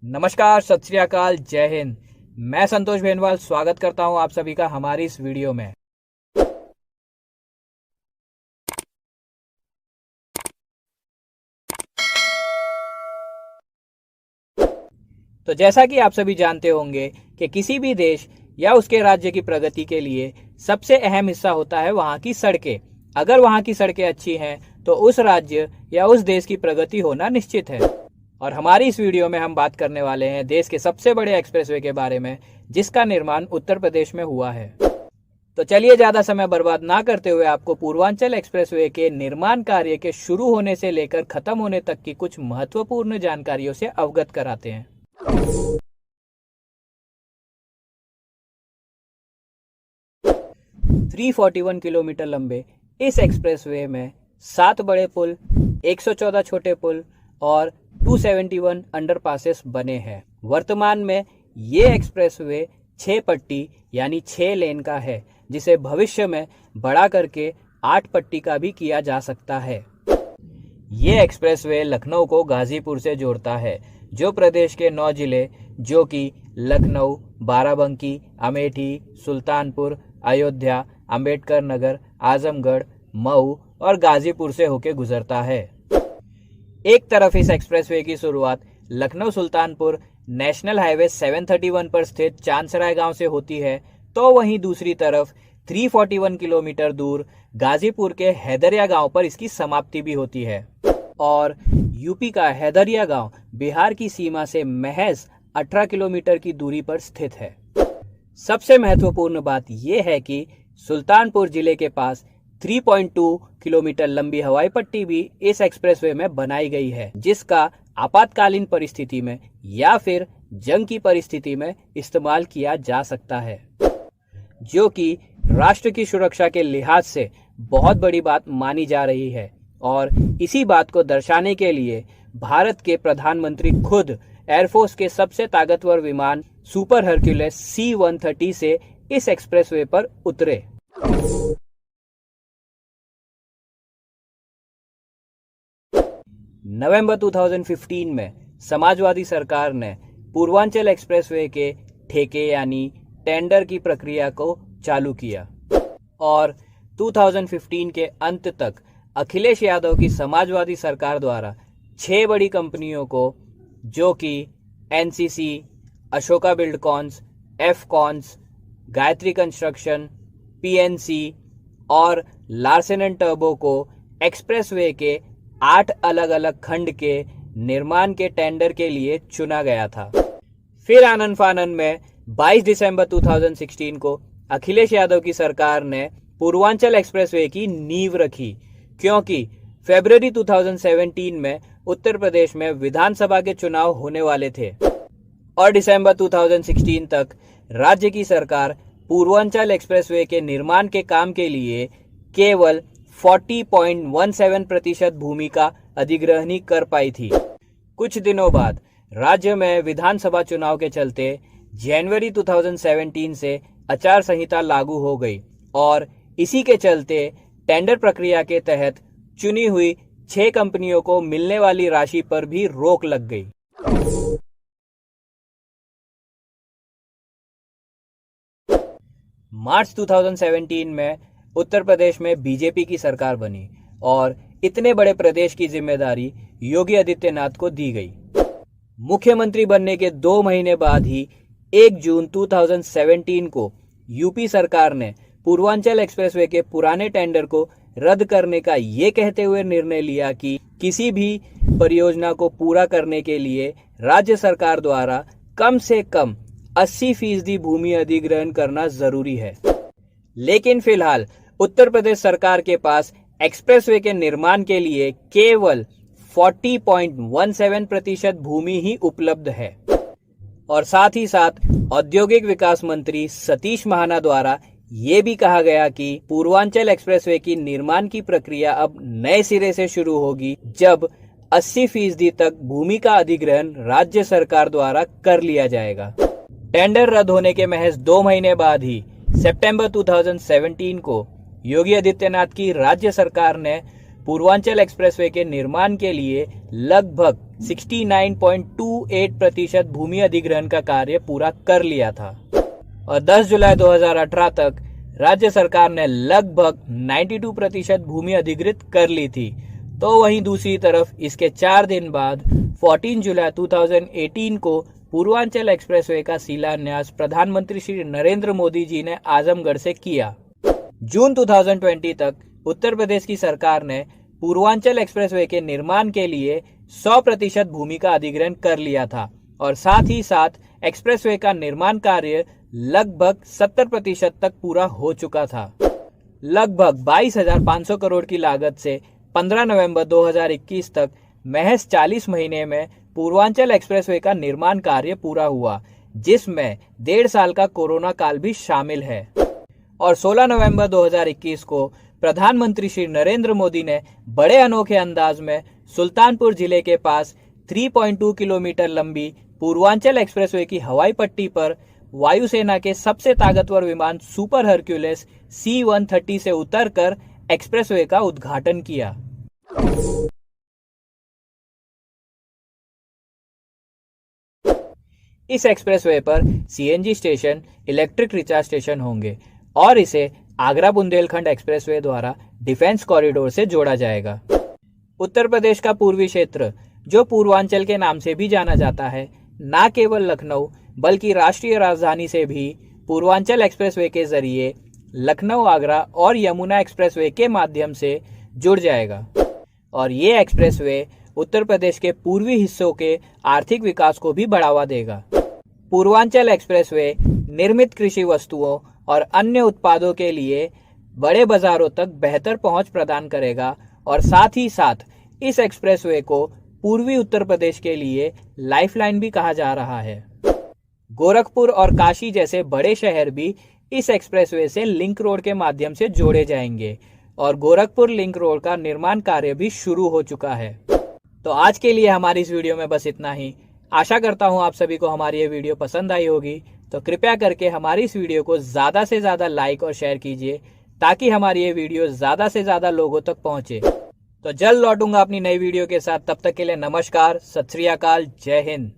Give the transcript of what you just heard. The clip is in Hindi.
नमस्कार, सत श्री अकाल, जय हिंद। मैं संतोष भेनवाल स्वागत करता हूं आप सभी का हमारी इस वीडियो में। तो जैसा कि आप सभी जानते होंगे कि किसी भी देश या उसके राज्य की प्रगति के लिए सबसे अहम हिस्सा होता है वहां की सड़कें। अगर वहां की सड़कें अच्छी हैं तो उस राज्य या उस देश की प्रगति होना निश्चित है। और हमारी इस वीडियो में हम बात करने वाले हैं देश के सबसे बड़े एक्सप्रेसवे के बारे में, जिसका निर्माण उत्तर प्रदेश में हुआ है। तो चलिए ज्यादा समय बर्बाद ना करते हुए आपको पूर्वांचल एक्सप्रेसवे के निर्माण कार्य के शुरू होने से लेकर खत्म होने तक की कुछ महत्वपूर्ण जानकारियों से अवगत कराते हैं। 341 किलोमीटर लंबे इस एक्सप्रेसवे में 7 बड़े पुल, 114 छोटे पुल और 271 अंडरपासेस बने हैं। वर्तमान में ये एक्सप्रेसवे 6 पट्टी यानी 6 लेन का है, जिसे भविष्य में बढ़ा करके 8 पट्टी का भी किया जा सकता है। ये एक्सप्रेसवे लखनऊ को गाजीपुर से जोड़ता है, जो प्रदेश के 9 जिले जो कि लखनऊ, बाराबंकी, अमेठी, सुल्तानपुर, अयोध्या, अंबेडकर नगर, आजमगढ़, मऊ और गाजीपुर से होकर गुजरता है। एक तरफ इस एक्सप्रेसवे की शुरुआत लखनऊ सुल्तानपुर नेशनल हाईवे 731 पर स्थित चांदसराय गांव से होती है, तो वहीं दूसरी तरफ 341 किलोमीटर दूर गाजीपुर के हैदरिया गांव पर इसकी समाप्ति भी होती है। और यूपी का हैदरिया गांव बिहार की सीमा से महज 18 किलोमीटर की दूरी पर स्थित है। सबसे महत्वपूर्ण बात यह है कि सुल्तानपुर जिले के पास 3.2 किलोमीटर लंबी हवाई पट्टी भी इस एक्सप्रेसवे में बनाई गई है, जिसका आपातकालीन परिस्थिति में या फिर जंग की परिस्थिति में इस्तेमाल किया जा सकता है, जो कि राष्ट्र की सुरक्षा के लिहाज से बहुत बड़ी बात मानी जा रही है। और इसी बात को दर्शाने के लिए भारत के प्रधानमंत्री खुद एयरफोर्स के सबसे ताकतवर विमान सुपर हरक्यूलिस C-130 से इस एक्सप्रेसवे पर उतरे। नवंबर 2015 में समाजवादी सरकार ने पूर्वांचल एक्सप्रेसवे के ठेके यानी टेंडर की प्रक्रिया को चालू किया और 2015 के अंत तक अखिलेश यादव की समाजवादी सरकार द्वारा 6 बड़ी कंपनियों को, जो कि NCC, Ashoka Buildcons, Afcons, Gayatri construction, PNC और लार्सन एंड टर्बो को एक्सप्रेसवे के 8 अलग अलग खंड के निर्माण के टेंडर के लिए चुना गया था। फिर आनन फानन में 22 दिसंबर 2016 को अखिलेश यादव की सरकार ने पूर्वांचल एक्सप्रेसवे की नींव रखी, क्योंकि फरवरी 2017 में उत्तर प्रदेश में विधानसभा के चुनाव होने वाले थे और दिसंबर 2016 तक राज्य की सरकार पूर्वांचल एक्सप्रेसवे के निर्माण के काम के लिए केवल 40.17% भूमि का अधिग्रहण ही कर पाई थी। कुछ दिनों बाद राज्य में विधानसभा चुनाव के चलते जनवरी 2017 से आचार संहिता लागू हो गई और इसी के चलते टेंडर प्रक्रिया के तहत चुनी हुई 6 कंपनियों को मिलने वाली राशि पर भी रोक लग गई। मार्च 2017 में उत्तर प्रदेश में बीजेपी की सरकार बनी और इतने बड़े प्रदेश की जिम्मेदारी योगी आदित्यनाथ को दी गई। मुख्यमंत्री बनने के 2 महीने बाद ही 1 जून 2017 को यूपी सरकार ने पूर्वांचल एक्सप्रेसवे के पुराने टेंडर को रद्द करने का ये कहते हुए निर्णय लिया कि किसी भी परियोजना को पूरा करने के लिए राज्य सरकार द्वारा कम से कम 80% भूमि अधिग्रहण करना जरूरी है। लेकिन फिलहाल उत्तर प्रदेश सरकार के पास एक्सप्रेसवे के निर्माण के लिए केवल 40.17% भूमि ही उपलब्ध है। और साथ ही साथ औद्योगिक विकास मंत्री सतीश महाना द्वारा ये भी कहा गया कि पूर्वांचल एक्सप्रेसवे की निर्माण की प्रक्रिया अब नए सिरे से शुरू होगी, जब 80% तक भूमि का अधिग्रहण राज्य सरकार द्वारा कर लिया जाएगा। टेंडर रद्द होने के महज 2 महीने बाद ही सितंबर 2017 को योगी आदित्यनाथ की राज्य सरकार ने पूर्वांचल एक्सप्रेसवे के निर्माण के लिए लगभग 69.28% भूमि अधिग्रहण का कार्य पूरा कर लिया था और 10 जुलाई 2018 तक राज्य सरकार ने लगभग 92% भूमि अधिग्रहित कर ली थी। तो वहीं दूसरी तरफ इसके 4 दिन बाद 14 जुलाई 2018 को पूर्वांचल एक्सप्रेसवे का शिलान्यास प्रधानमंत्री श्री नरेंद्र मोदी जी ने आजमगढ़ से किया। जून 2020 तक उत्तर प्रदेश की सरकार ने पूर्वांचल एक्सप्रेसवे के निर्माण के लिए 100% भूमि का अधिग्रहण कर लिया था और साथ ही साथ एक्सप्रेसवे का निर्माण कार्य लगभग 70% तक पूरा हो चुका था। लगभग 22,500 करोड़ की लागत से 15 नवंबर 2021 तक महज 40 महीने में पूर्वांचल एक्सप्रेसवे का निर्माण कार्य पूरा हुआ, जिसमें 1.5 साल का कोरोना काल भी शामिल है। और 16 नवंबर 2021 को प्रधानमंत्री श्री नरेंद्र मोदी ने बड़े अनोखे अंदाज में सुल्तानपुर जिले के पास 3.2 किलोमीटर लंबी पूर्वांचल एक्सप्रेसवे की हवाई पट्टी पर वायुसेना के सबसे ताकतवर विमान सुपर हरक्यूलिस C-130 से उतरकर एक्सप्रेसवे का उद्घाटन किया। इस एक्सप्रेसवे पर CNG station, electric recharge station होंगे और इसे आगरा बुंदेलखंड एक्सप्रेसवे द्वारा डिफेंस कॉरिडोर से जोड़ा जाएगा। उत्तर प्रदेश का पूर्वी क्षेत्र, जो पूर्वांचल के नाम से भी जाना जाता है, न केवल लखनऊ बल्कि राष्ट्रीय राजधानी से भी पूर्वांचल एक्सप्रेसवे के जरिए लखनऊ, आगरा और यमुना एक्सप्रेसवे के माध्यम से जुड़ जाएगा और ये एक्सप्रेसवे उत्तर प्रदेश के पूर्वी हिस्सों के आर्थिक विकास को भी बढ़ावा देगा। पूर्वांचल एक्सप्रेसवे निर्मित कृषि वस्तुओं और अन्य उत्पादों के लिए बड़े बाजारों तक बेहतर पहुंच प्रदान करेगा और साथ ही साथ इस एक्सप्रेसवे को पूर्वी उत्तर प्रदेश के लिए लाइफलाइन भी कहा जा रहा है। गोरखपुर और काशी जैसे बड़े शहर भी इस एक्सप्रेसवे से लिंक रोड के माध्यम से जोड़े जाएंगे और गोरखपुर लिंक रोड का निर्माण कार्य भी शुरू हो चुका है। तो आज के लिए हमारी इस वीडियो में बस इतना ही। आशा करता हूं आप सभी को हमारी ये वीडियो पसंद आई होगी, तो कृपया करके हमारी इस वीडियो को ज़्यादा से ज़्यादा लाइक और शेयर कीजिए ताकि हमारी ये वीडियो ज़्यादा से ज़्यादा लोगों तक पहुंचे। तो जल्द लौटूंगा अपनी नई वीडियो के साथ। तब तक के लिए नमस्कार, सत श्री अकाल, जय हिंद।